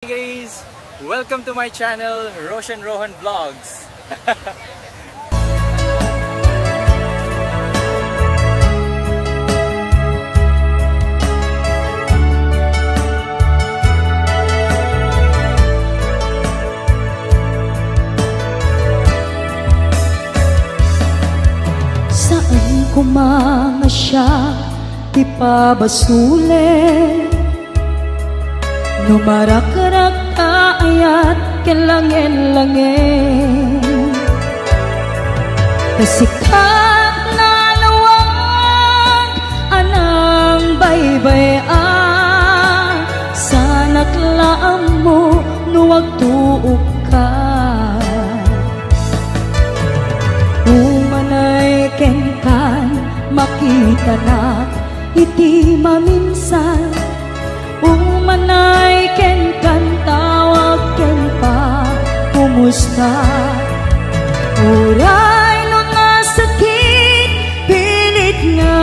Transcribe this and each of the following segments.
Hey guys! Welcome to my channel, Roshan Rohan Vlogs. Saan ko mamasya, di pa basuli, numarak-rak ayat kelangin-langin, kasikat na lawag anang baybay-an, sanak laam mo nuwag tuog ka. Umanay kenkan makita na iti maminsan, umanay ken kan tawag ken pa kumusta. Uray no nga sakit pilit nga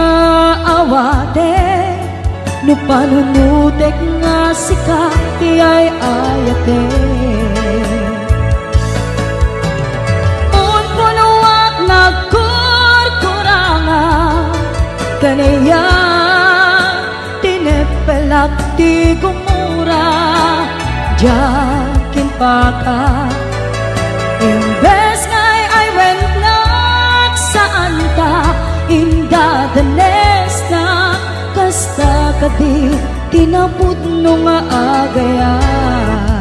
awate, no panunutek nga sika ti ay ayate. Un punuak nagkurkuranga kanaya tinepelak ti gumura, jakin pa ka. Imbes ngay ay went nak saan ta, inda danes na kasta kadi tinapud no nga agayan.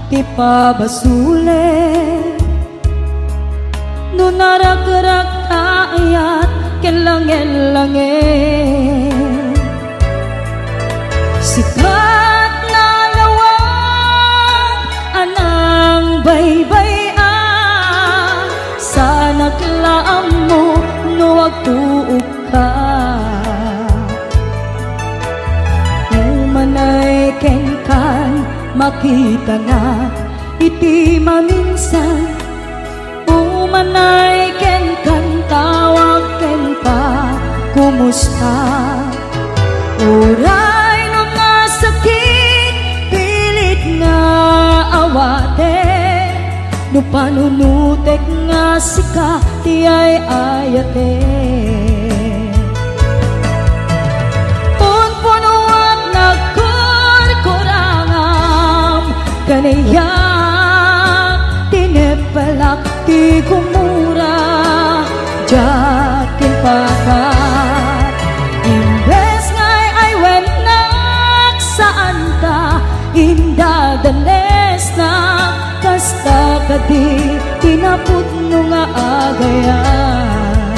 Di pa basuli, no narag-rag ayat kelangin-langin, sikat na lawag anang baybay-an, sanak laam mo nuwag tuog ka. Umanay kenkan makita na iti maminsan, umanay ken kan tawag ken pa kumusta. Uray no nga sakit pilit nga awate, no panunutek nga sika ti ay ayate. Kanayak tinepelak ti gumura, jakin pakat. Imbes ngay ay went nak saan ta, inda danes na kasta kadi tinapud no nga agayan.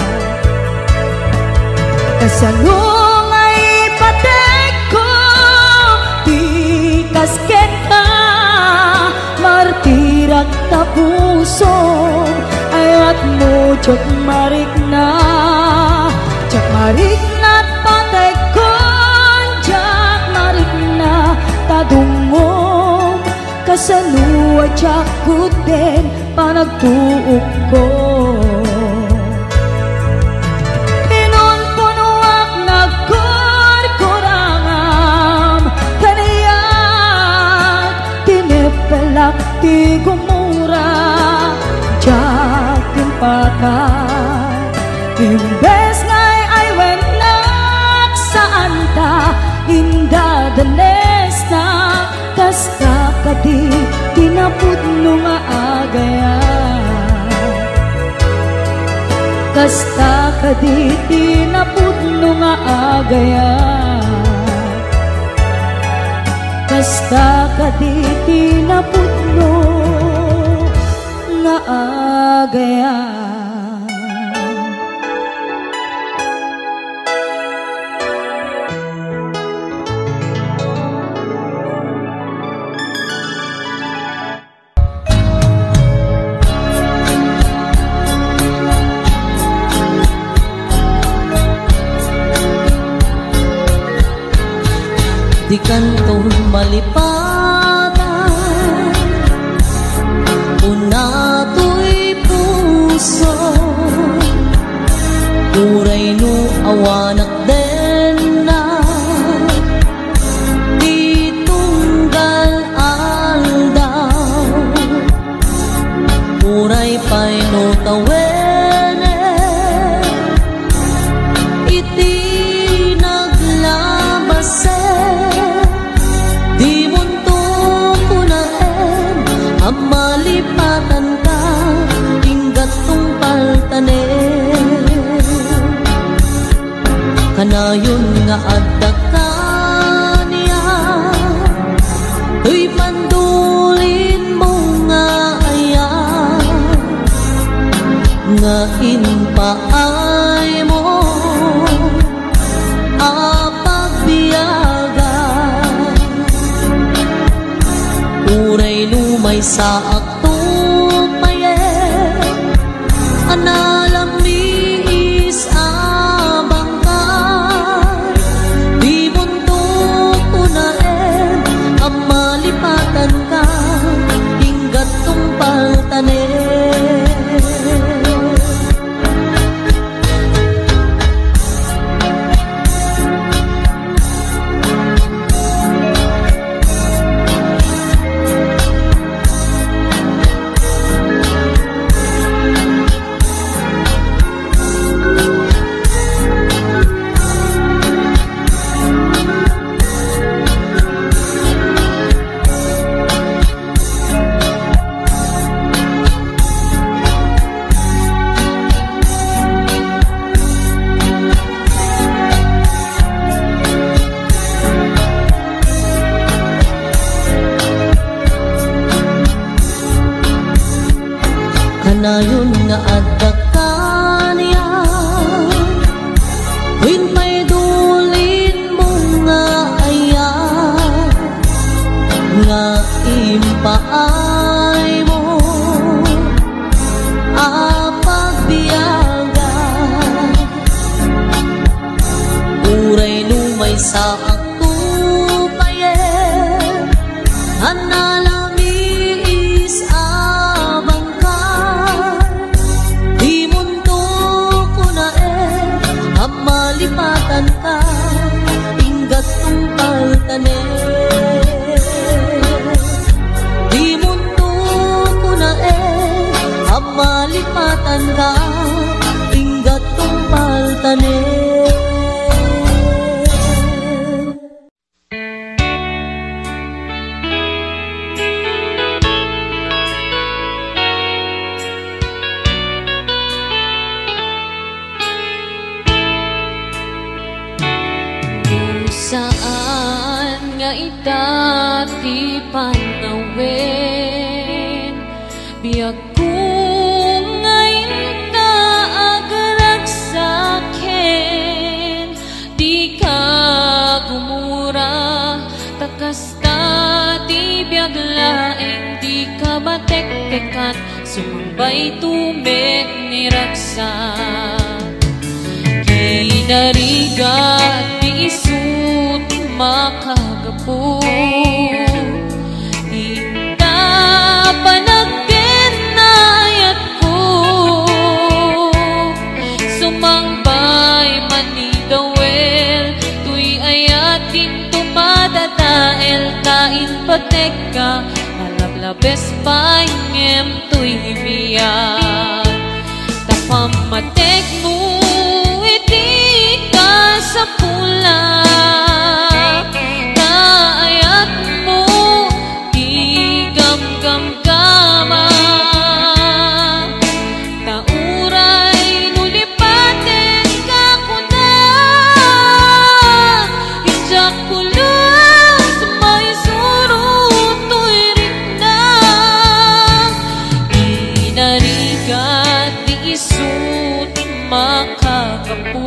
Kasanong ay patek ko ti kasket ka, martirak tapuson ayat mo jok marik na patay kon jak marik na tadungom, kasanua jak kuten panagtuog ko. Pinon punuak nagkurkurangam kanayak tinepelak ti gumura, jakin pakat. Imbes ngay ay went nak saan ta, inda danes na kasta kadi tinapud no nga agayan. Kasta kadi tinapud no nga agayan. Kasta kadi tinapud no nga agayan. di kantong malipatan. Una to'y puso, uray no awanak den na, di tunggal aldaw, uray pa'y no tawene, iti naglabase, di munto kunaen, ang malipatan ka, inggat tong paltanen. Kanayon nga adda ka niya, tuy pandulin mo nga ayan, nga inpaay mo apagbiyagan. Uray lumay sa akto paye, analam ni is abang ka, di mundo ko na ang malipatan ka, inggat tong paltanen. Kanayon nga adda ka niya, win pa'y dulin mo nga ayan, nga impaay mo apagbiyagan. Uray lumay sa akto paye, analam is abang ka, di mundo ko na ang malipatan ka, inggat kong paltanen. Di mundo ko na ang malipatan ka, inggat kong paltanen. Saan nga itati panawin, biyag kong ngayon ka agrag sa'kin, di ka gumura, takasta di biyag laeng, di ka batek-tekan, sumambay tumek ni raksa. Kinarigat di isut makagapu, ita panagdenayat ko, sumangbay manigawel, tuy ayatin tumadatael, kain patek ka, nalablabes pangem tuy biyak, tapamatek mo sa pula, kaayat mo di gam-gam-gama, tauray nulipatin ka kuna, hijak pulang sa may surut to'y rinda, inarigat di isut makakapu,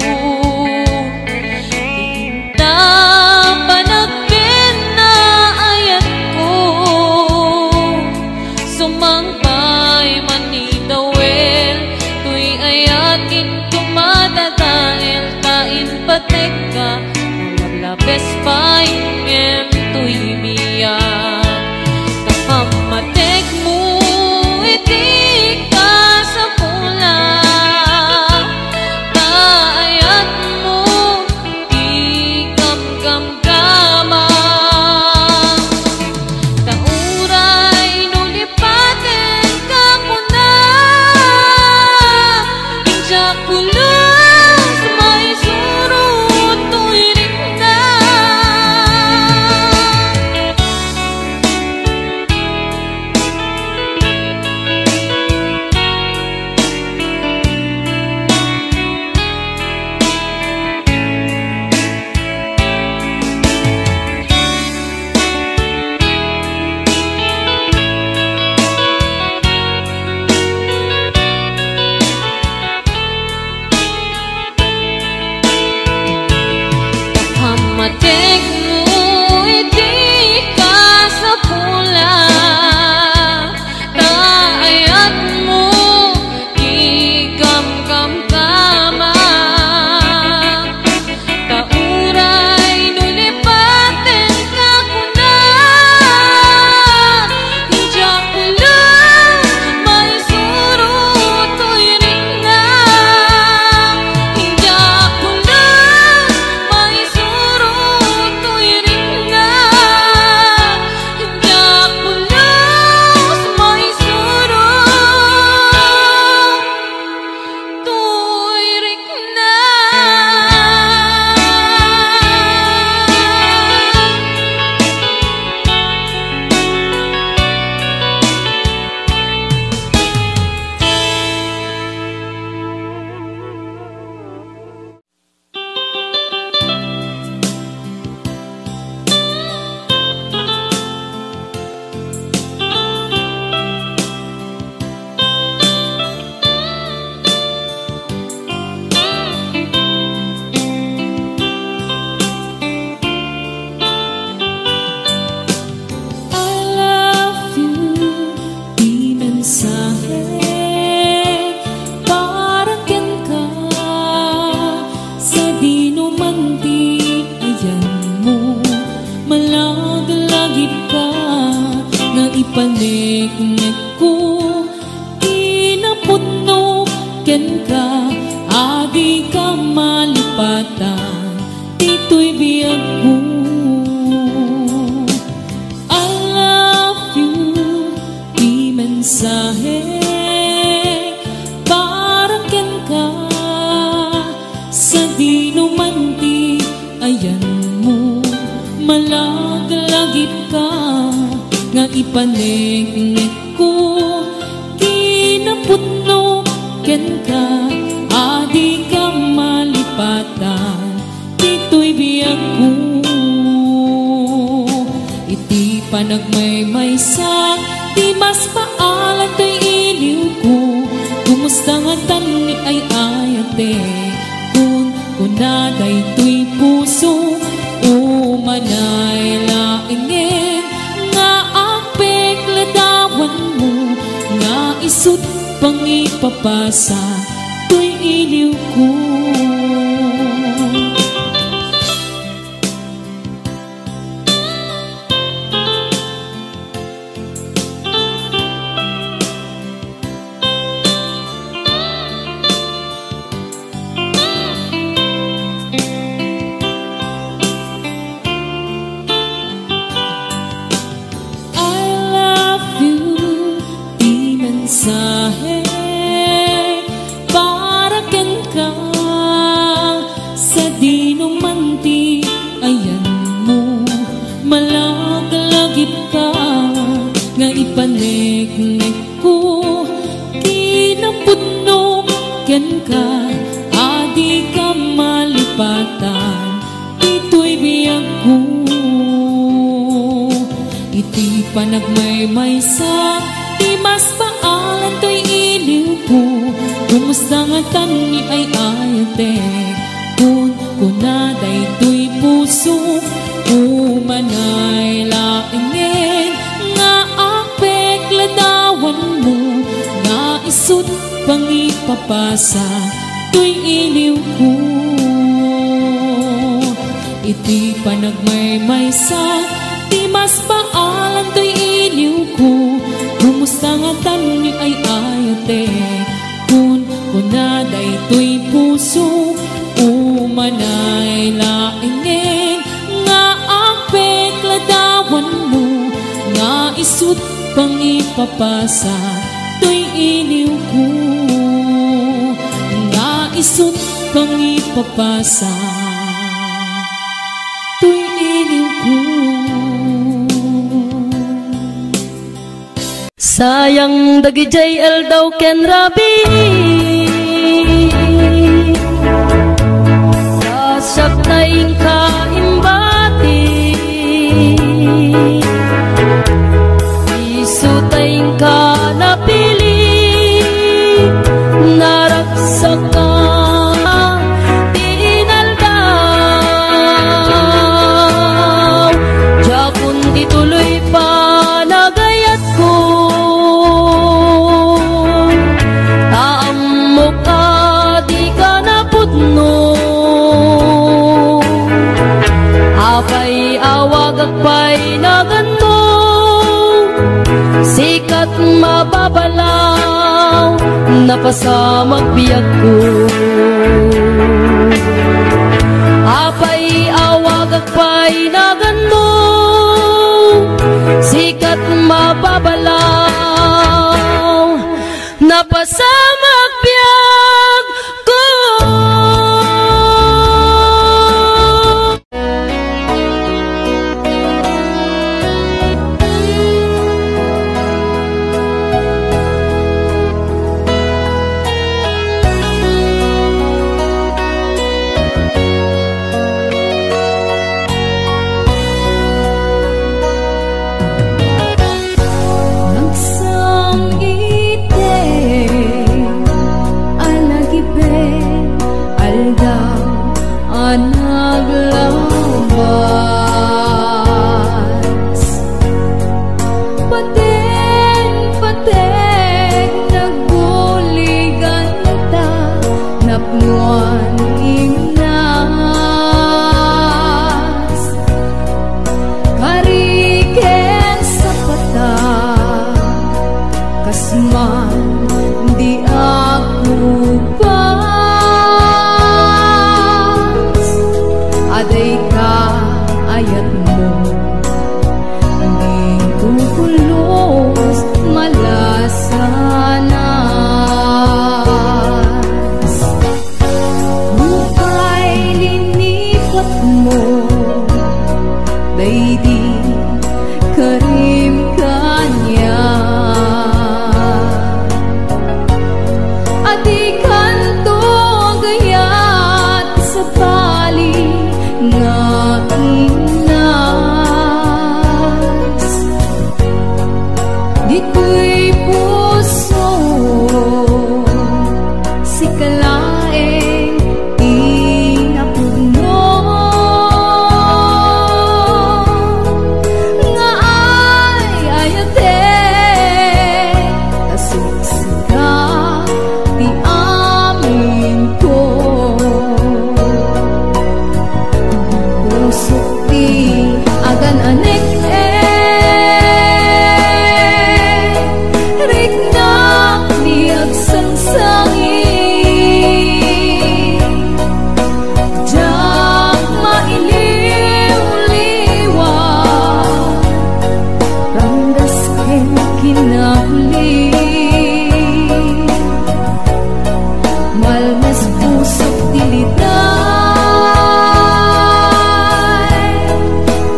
ko inaputno ken ka adi ka malipatan dito'y biyag ko. I love you di mensahe para ken ka sa dinumanti ayan mo malaglagip ka nga ipanegnet ko kinaputno ken ka adi ka malipatan dito'y biyag ko. Iti panagmaymaysa di mas paalan to'y iliw ko kumusta nga tani ay ayate kun kunaday to'y puso umanay laingin nga apek ladawan mo nga isut pangipapasa to'y iliw ko. Mensahe para ken ka sa dinumanti ayan mo malaglagip ka nga ipanegnet ko kinaputno ken ka adi ka malipatan dito'y biyag ko. Iti panagmaymaysa di mas paalan to'y iliw ko kumusta nga tani ay ayate kun kunaday to'y puso umanay laingin nga apek ladawan mo nga isut pangipapasa to'y iliw ko. Iti panagmaymaysa di mas paalan to'y iliw ko kumusta nga tani ay ayate kun kunaday to'y puso umanay laingin nga apek ladawan mo nga isut pangipapasa to'y iliw ko nga isut pangipapasa to'y iliw ko. Sayang dagi JL daw ken rabi Sasap tayong kaimbati Isu tayong ka napili Naraksak ka inaldaw Jakun dituloy pa nagayat ko apay awag akpay naganto sikat mababalaw napasamag biyag ko apay awag akpay naganto sikat mababalaw napasamag biyag ko. Lady Karim kanya Adi kanto gayat sa bali nga inas Dito'y puso si kalaeng inapuno nga ay ayate kasiksika di amin ko pusok di agan anek rignak di agsansangi jak mailiw-liwa ranggas ken kinahuli malmes pusok diliday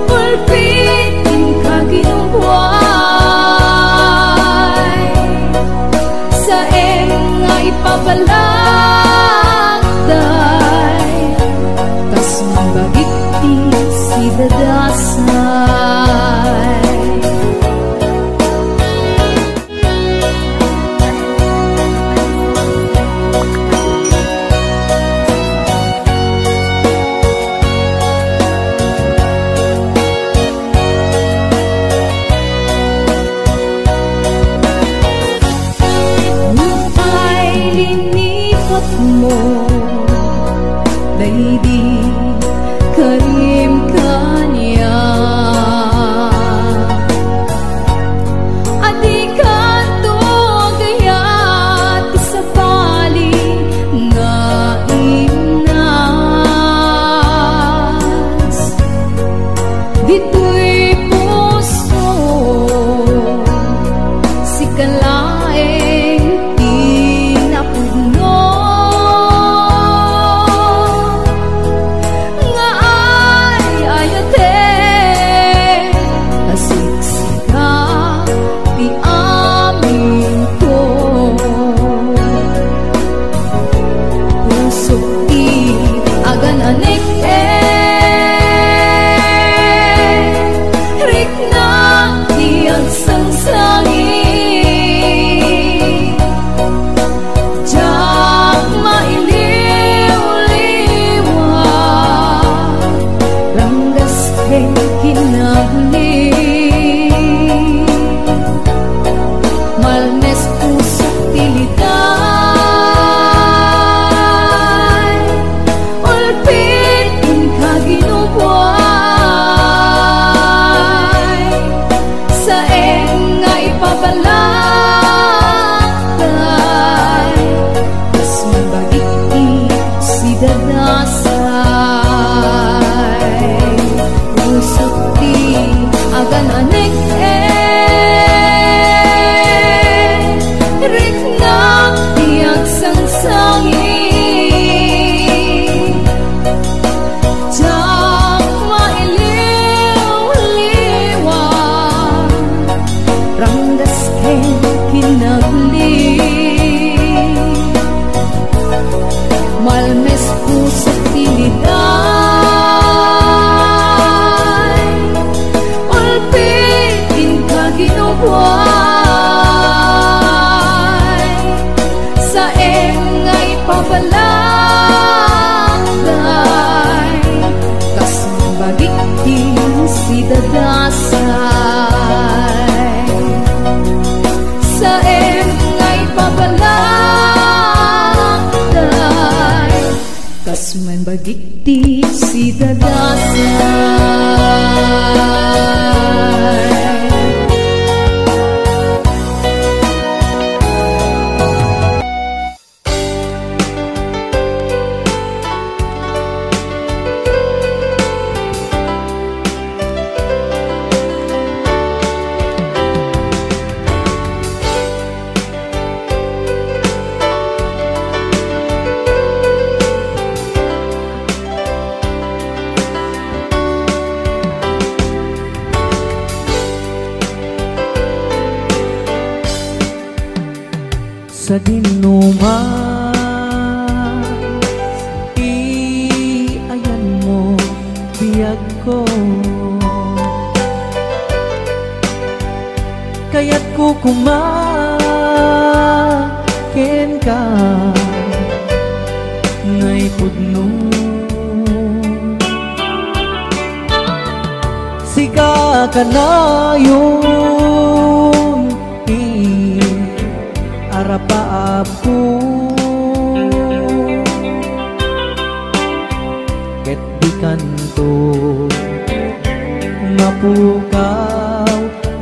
ulpitin kaginubuay sa nga ipabalagday tas mabagiti si dadasay Lupay linipat mo Lady Karim kanya Adi kanto gayat sa bali nga inas Dito'y puso si kalaeng inapuno nga ay ayate kasiksika di amin ko pusok di agan anek rignak di agsansangi jak mailiw-liwa ranggas ken kinahuli malmes pusok diliday ulpitin kaginubuay sa nga ipabalagday tas mabagiti si dadasay pusok di agan anek rignak di agsansangi jak mailiw-liwa ranggas ken kinahuli malmes pusok diliday ulpitin kaginubuay sa nga ipabalagday kas mabagiti si dadasay sa nga ipabalagday kas mabagiti si dadasay sa dinuma, ayan mo biyag ko, kaya't kukumaken ka ngay pudno. Siga ka na yung arapaap ko, ket di kanto mapukaw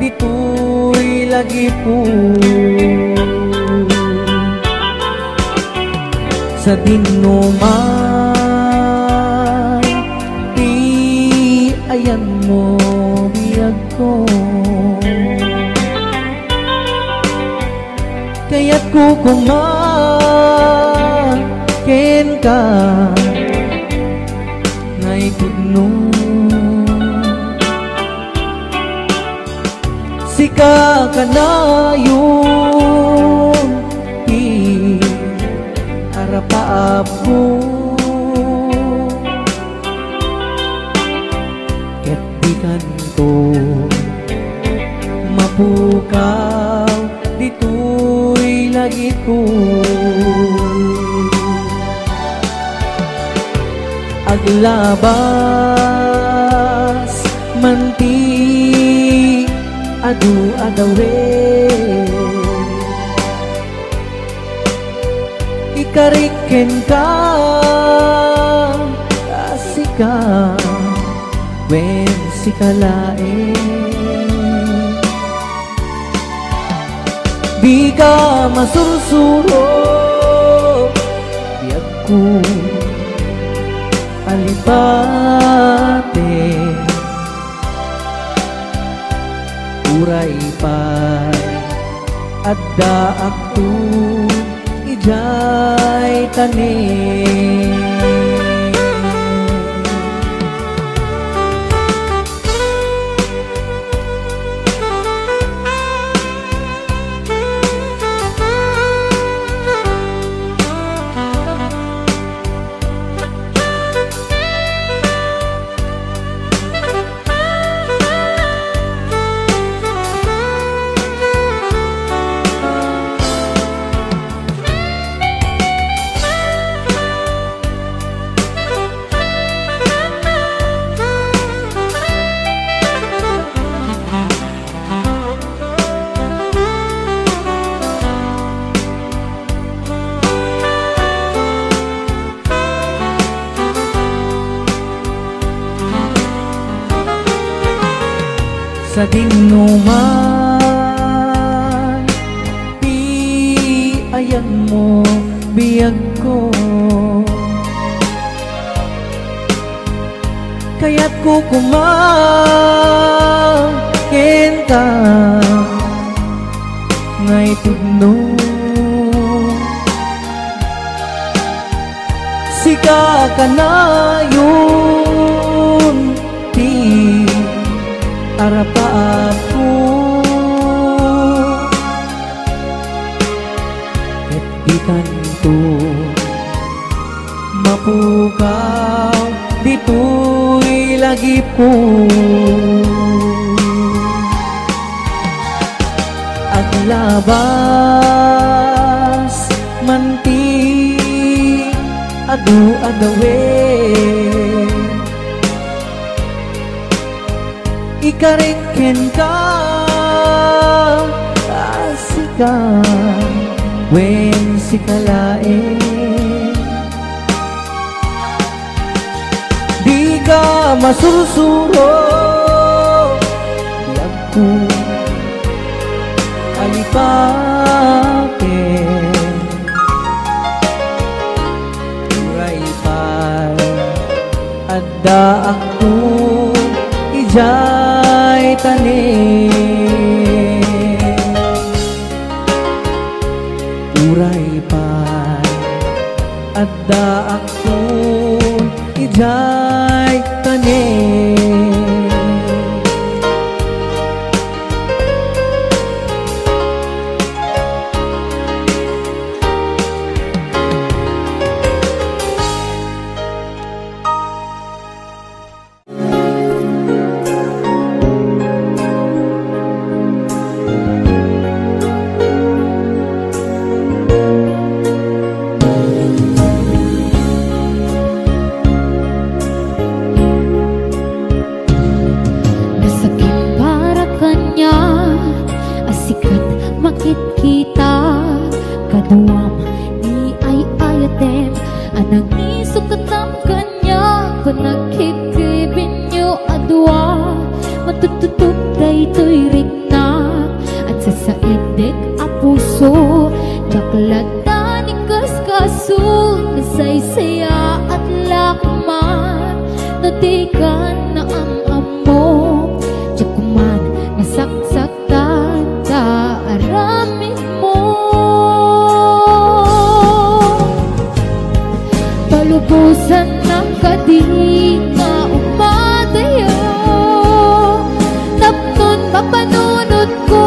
dito'y lagi po sa dinuman, ayan mo biyag ko, kaya't kukumaken ka ngay pudno. Sika ka na yung arapaap ko, ket di kanto mapukaw dito'y lagi ko. Aglabas manti adu-adawe, ikariken ka asika wen sikalae, di ka masursuro biyag ko alipate, uray pa'y adda akto ijay tanin. Sa dinuman, ayan mo biyag ko, kaya't kukumaken ka ngay pudno. Siga ka na yun arapaap ko, ket di kanto mapukaw dito'y lagi po. Aglabas manti adu-adawe, ikariken ka asika wen sikalae, di ka masursuro biyag ko alipake, uray pa'y adda akto ijay tanin. Uray pa'y adda akto ijay tanin. tututub daytoy riknak at sa saidek a puso jaklatan ni kaskaso nasaysaya at lakman natikan na am-amo jakuman nasaksaktan ta aramid mo palubusan ng kadi nga umadayo tapnon mapanunod ko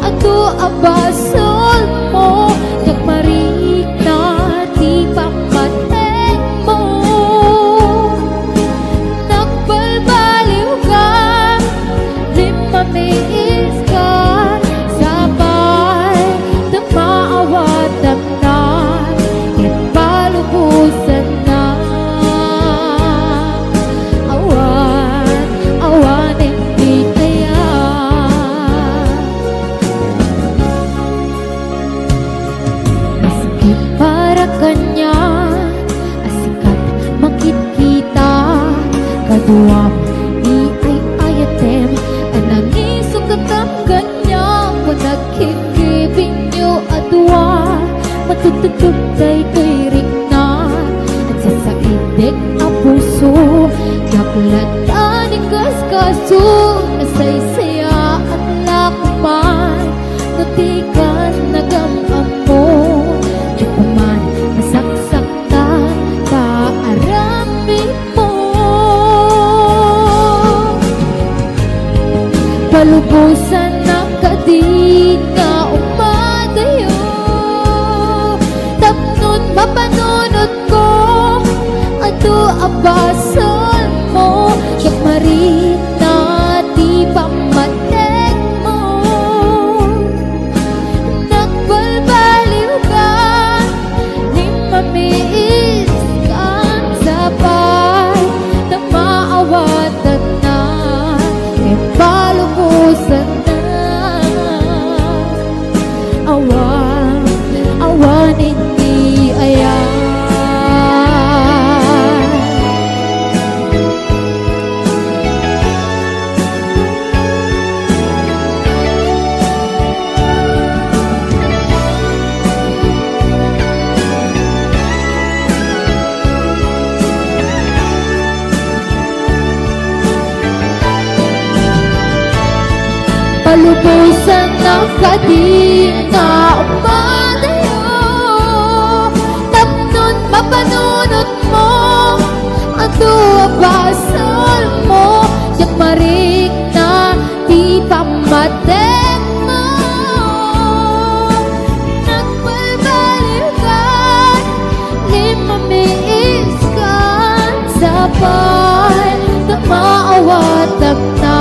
ato abasol mo nagmarik na di pamateng mo nagbalbaliw ka di mamiis ka sabay na maawatan na at palubusan na awan hindi kaya masakit para kanya asikat makikita kaduam di ay ayatem ananisukat ang kanya wanagkikibing nyo adwa matututub daytoy riknak at sa saidek a puso jaklatan ni kaskaso nasaysaya at lakman natikan nagamam mo jakuman nasaksaktan paaramid mo palubusan ng kadi nga umadayo tapnon mapanunod ko ato abasol mo yakmarit na di pamateng mo nagbalbaliw ka di mamiis ka sabay na maawatan na e palubusan na awan hindi ayan palubusan ng kadi nga umadayo tapnon mapanunod mo ato abasol mo yakmarik na di pamateng mo nagbalbaliw ka di mamiis ka sabay na maawatan na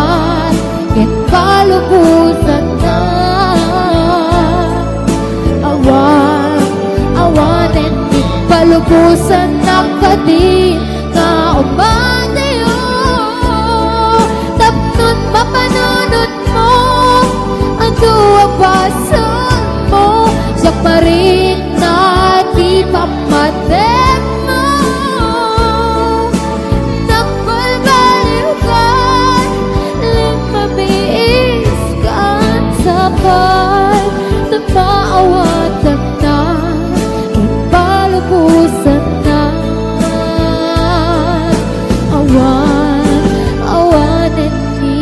ket palubusan na awan hindi palubusan na kadi nga umadayo tapnon mapanunod mo ato abasol mo yakmarik na di pamateng mo nagbalbaliw ka mamiis ka sabay na maawatan na palubusan na awan hindi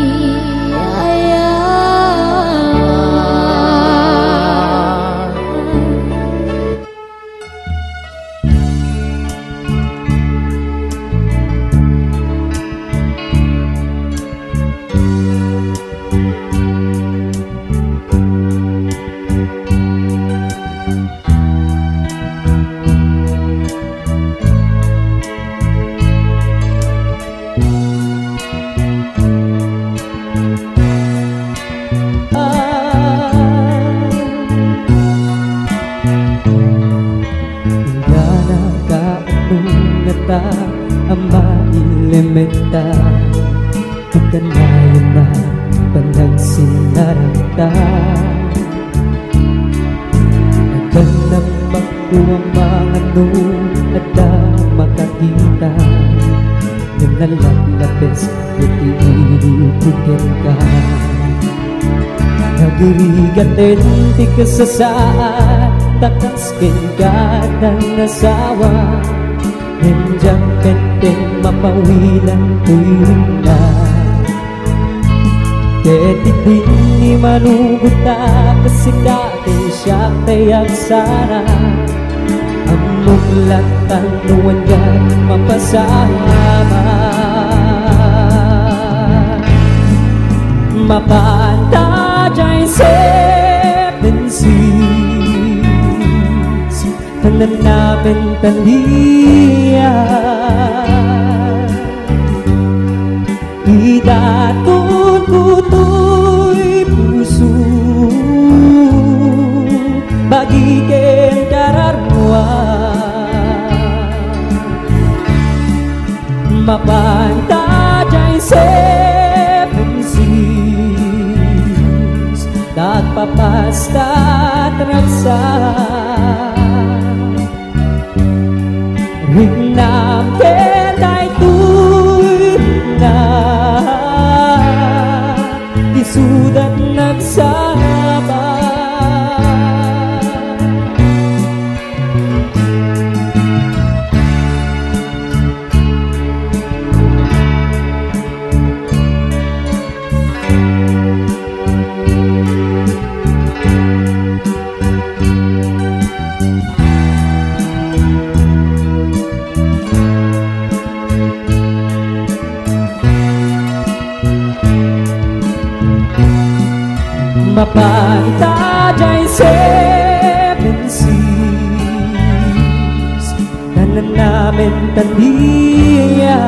ayan ta ang mailimita pagkanayon na panagsinaranta naghanap ako ang mga at makakita Yung nalalapis, itiipukin ka. Nagirigatin, di ka sa saan, takaskin ka ng nasawa. Nandiyan penting mapawilan tuwing na. Kahit din ni manuguta, kasi dati siya tayag sana. Ang muglatan nuwan ka mapasama. Mapanta dyan 7 seas, tanan namin talian. Idatun kuto'y puso, bagikin kararwa. Mapanta dyan 7 seas, nagpapasta at raksa. Rignam keta'y tuy na, isudat nagsaba. Mapanta dyan 7 seas, tanan namin talian.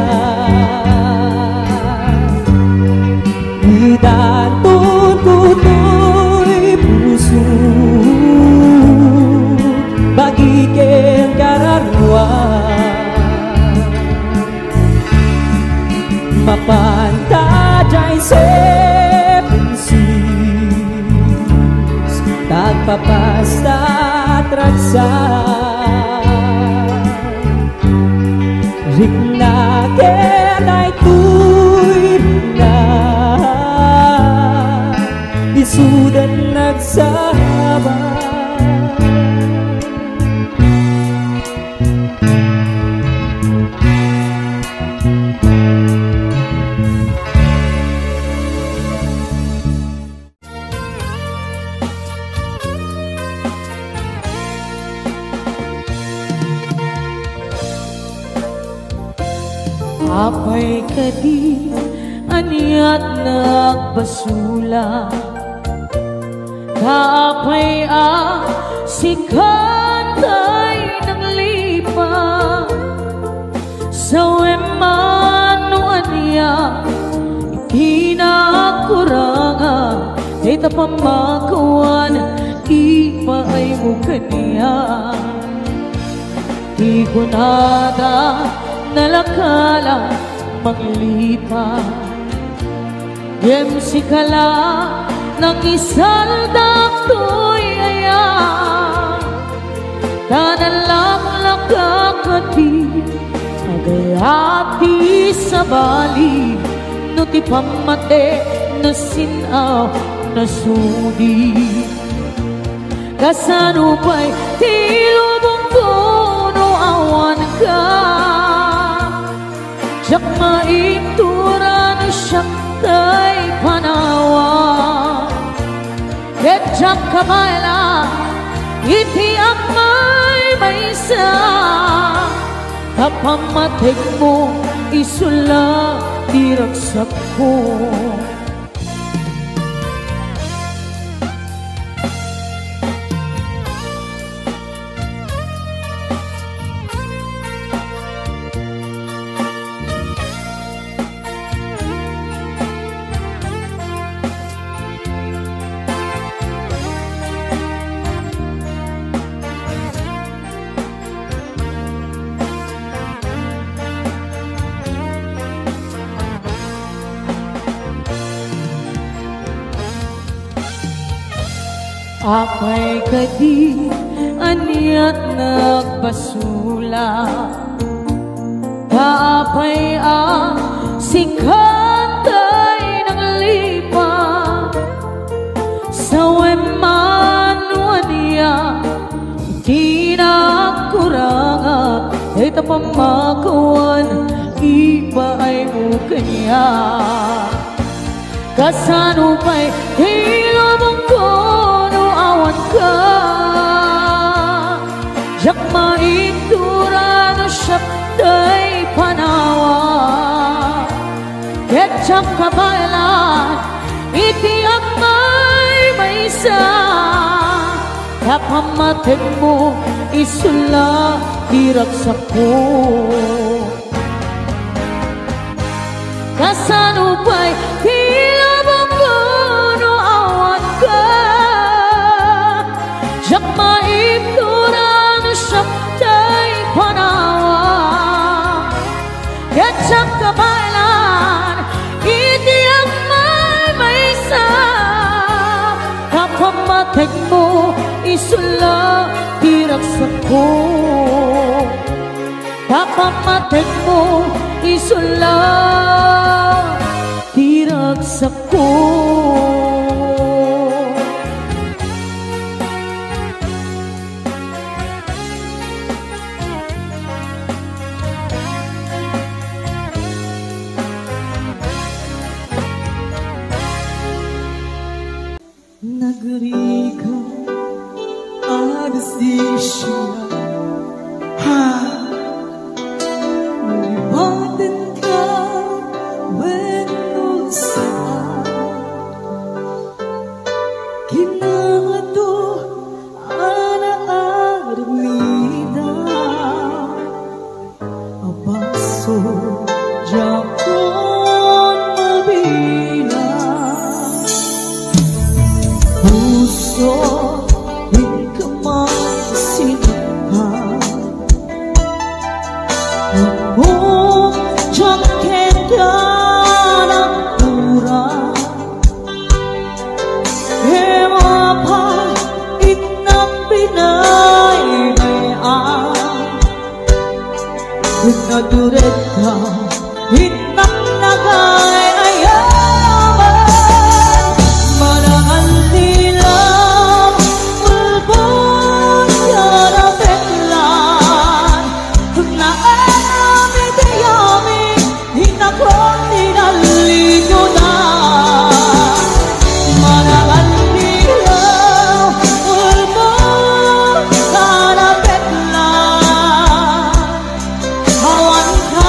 Idatun kuto'y puso, bagikin kararwa. Mapanta dyan 7 seas, tagpapasta at raksa. Rikna keta'y tuy na, isudat nagsaba. Apay kadi aniat nagbasula, kaapay sikatay naglipa. Sa wemano aniya itinakuranga, ita pamakawan ipaay mo kaniya. Di ko nada nalakala maglipa, yem sikala nang isaldak to'y aya. Tanalang lakakati agayati sa bali, no ti pamate na sinaw na sudi. Kasano pa'y tilubong puno awan ka, siyak maitura na siyak tay panawa. Ketjak kamayla iti may isa, kapamatig mo isula diragsak ko. Apay kadi aniat nagpasula, kaapay ang sikatay ng lipa sa wemanuan niya tinakuranga ay tapamakawan iba ay ukanya kasano pa'y hilabang ko no awan ka jak maitura no syapday panawa ketchak kabalan iti ang may isa kapamatin mo isula diraksak ko kasano pa'y hilabang ko no awan ka jak maitura no syapday panawa ketchak kabalan iti ang may isa kapamatin mo isula diraksak ko kapamatin mo isula diraksak ko Nagriga adas di siya Liwatin ka wenno saan Kinamato ana-armida Abaso Japon mabilang Puso hingkamay sinaka Among jangkenda ng pura Hema itnang pinay-mayan Pinaduret ka itnang nagay-ayaman Marahal nilang ulbon yarapeklan Na enami-tiyami hinakon ninaligo na Marahal nilang ulbon yarapeklan Hawan ka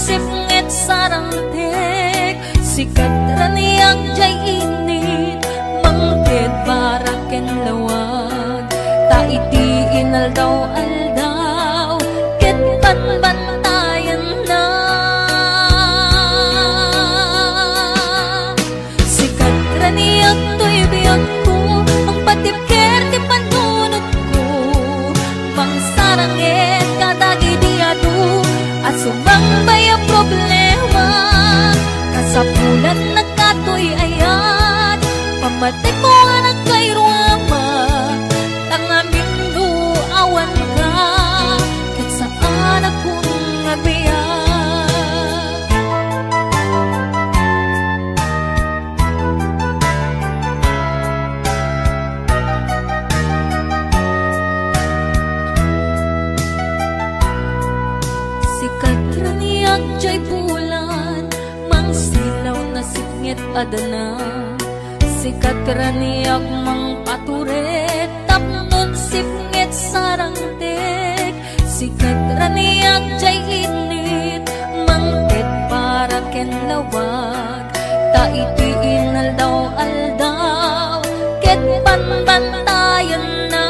sipnget sarangtek sikat raniyak jay init mangked baraken lawag ta iti inaldaw-aldaw ket banbantayan na sikat raniyak to'y biyag ko ang patipker ti panunod ko bang sarangit kadagi diado at sumambay ang problema kasapulan nagkatoy ayat pamatik mo anak kay ruama tangamin do awan ka kat saan akong nagbiyak sikat raniyak jay bulan mang silaw na sipngit adana sikat raniyak mang paturet tapnon sipngit sarangtek sikat raniyak jay init mangket para ken lawag ta iti inaldaw-aldaw ket panbantayan na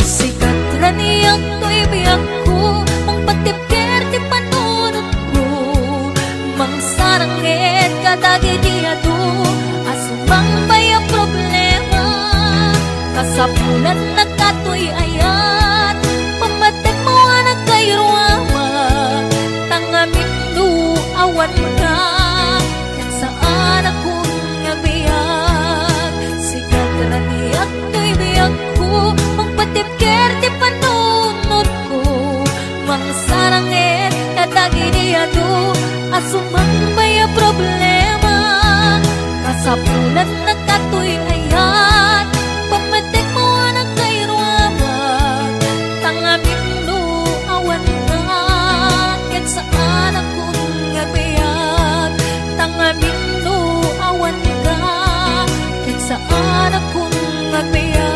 sikat raniyak to'y biyag ko mang patipker ti panunod ko mang sarangit kadagi diado asumambay ang problema kasapulan nagkatoy ayat pamatek mo anak kay ruama tangamin do awan ka ket saan akong nagbiyak sikat raniyak to'y biyag ko mang patipker ti panunod ko mang sarangit kadagi diado asumambay ang problema kasapulan nagkatoy ayat pamatek mo anak kay ruama tangamin do awan ka ket saan akong nagbiyak tangamin do awan ka ket saan akong nagbiyak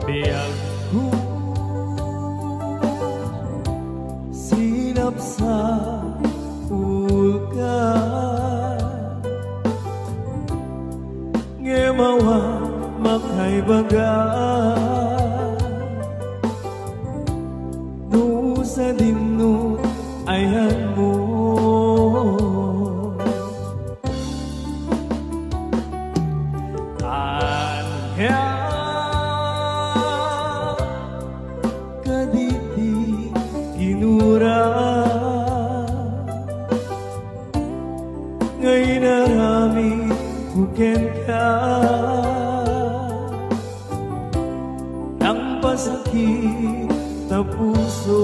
Biyag ko sinap sa ulkan ngemawa makay baga no sa dinno ayan mo ngay narami buken ka ang pasakit na puso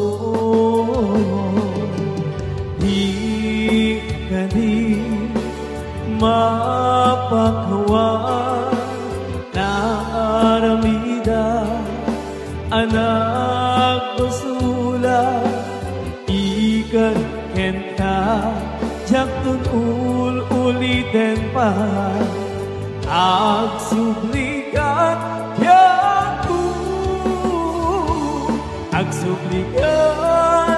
di ka di mapakawan na aramida anak basula ikan kenta jaktun ulitin pa agsublikat yaku agsublikat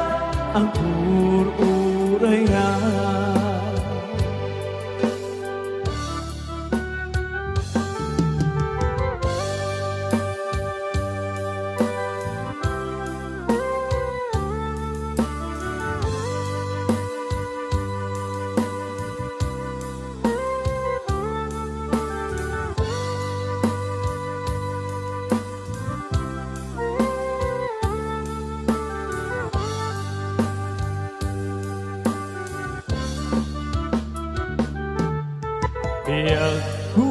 ang ururayan Biyag ko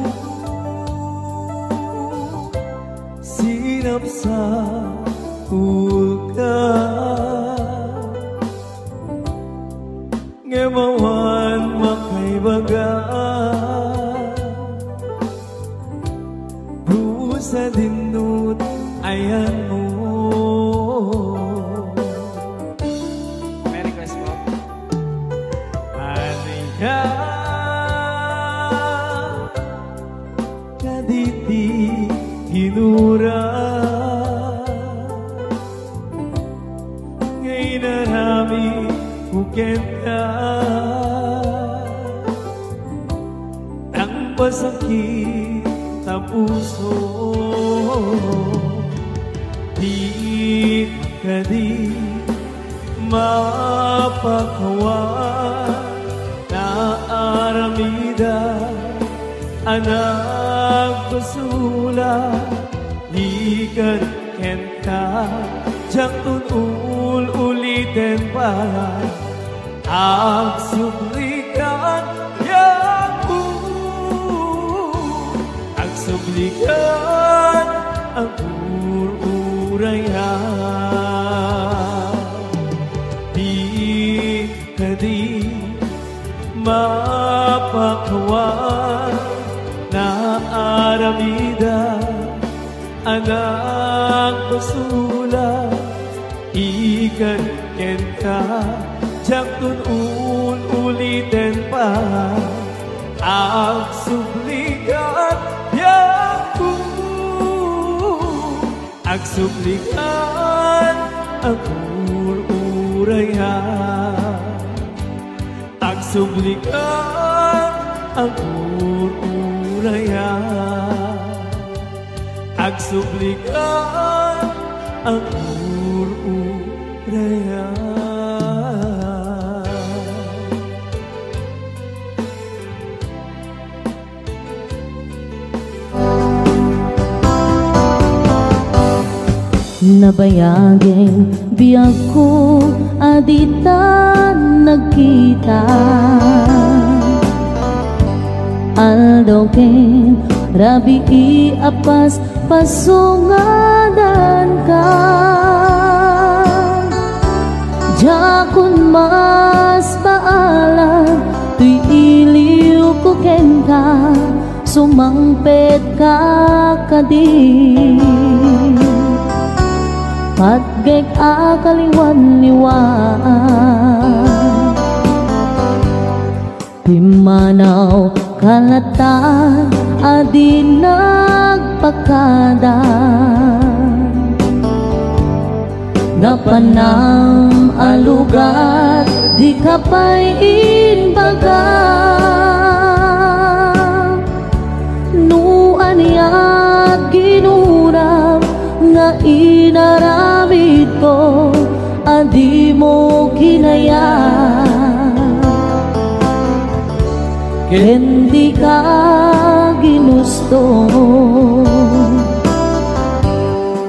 sinap sa ulkan Arami kukenta ang masakit na puso. Di ka di mapakawan na aramida anak basula. Ikan kenta jak tunul ulitin pa ang sublikan yaku, ang sublikan ang ururayan. Di ka di mapakawan na aramida anak basula. Ikan kenta jak tunul ulitin pa ang sublikan yaku, ang sublikan ang ururayan, ang sublikan ang ururayan, ang sublikan ang ururayan. Nabayagin biyag ko adita nagkita, aldaw ken rabi apas pasungadan ka. Jakun mas paalam tuy iliw ko ken ka, sumangpet ka kadi. Patgek akaliwan-liwan, pimanaw kalatan adi nagpakadan. Napanam alugat di kapay inbaga, nuan yak ginurap nga inaramid ko adi mo kinaya. Kendi ka ginusto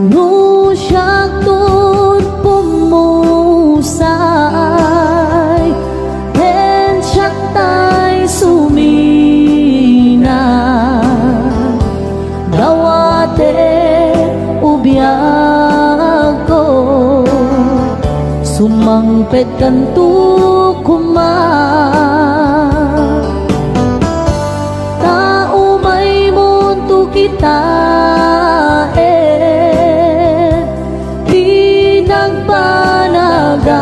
no siyak tun pumusay ten siyak tay sumina dawate ubiyag ko sumangpet kantu kuma. Tao may munto kita di nagpanagan,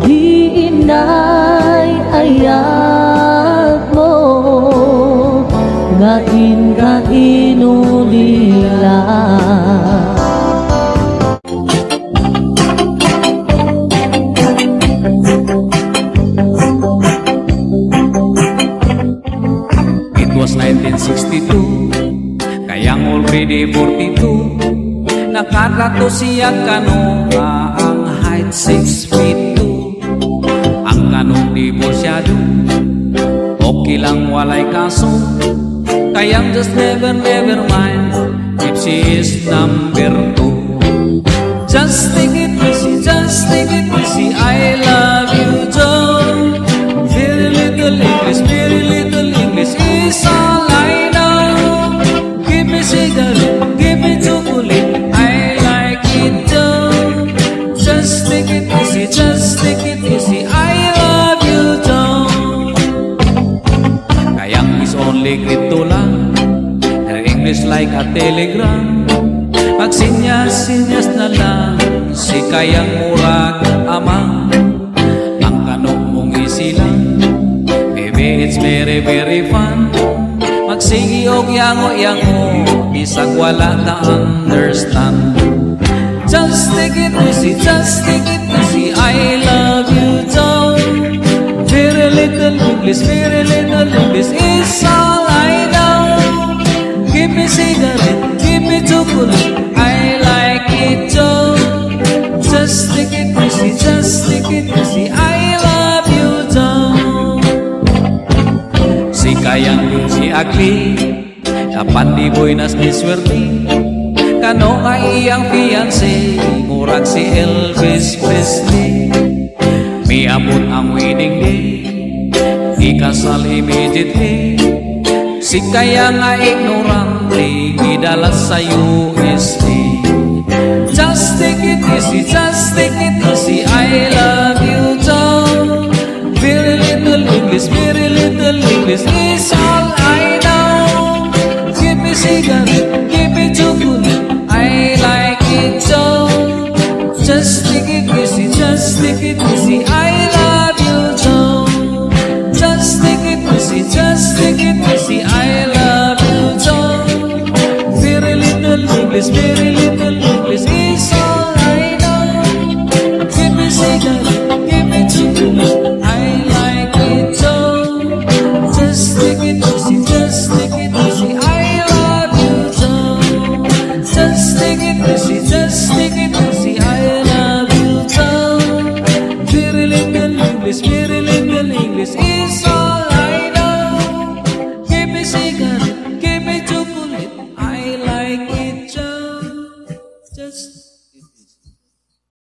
di inay ayat mo ngain ka inulila. It was 1962, kayang already 42. Nakarato siya kano nga ang height 6 feet 2. Ang kanong divorsyado, okay lang walay kaso. Kayang just never mind if she is number 2. Just take it easy, just take it easy, I love you Joe. Very little English is all I know. Give me cigarette, give me chocolate, I like it Joe. Just take it easy, just take it easy, I love you Joe. Kayang is only grito lang, her English like a telegram. Magsinyas-sinyas na lang, si kayang murag amang. Ang kanong mong easy lang, baby it's very fun. Magsigi og yango-yango, bisag wala na understand. Just take it easy, just take it easy. I love you, Joe. Very little English is all I know. Give me cigarette, give me chocolate, I like it, Joe. Just take it easy, just take it easy. I love you, Joe. Si Kayang, si Agli, kapan di boy nas di swerte. Kano nga iyang fiancé, murag si Elvis Presley. Miabot ang wedding day, ikasal immediately. Si Kayang nga ignorante, gidala sa USD. Just take it easy, just take it easy. I love you, Joe. Very little English is all I know. Give me cigarette, give me chocolate, I like it, Joe. Just take it easy, just take it easy. I love you, Joe. Just take it easy, just take it easy. I love you, Joe. Very little English, very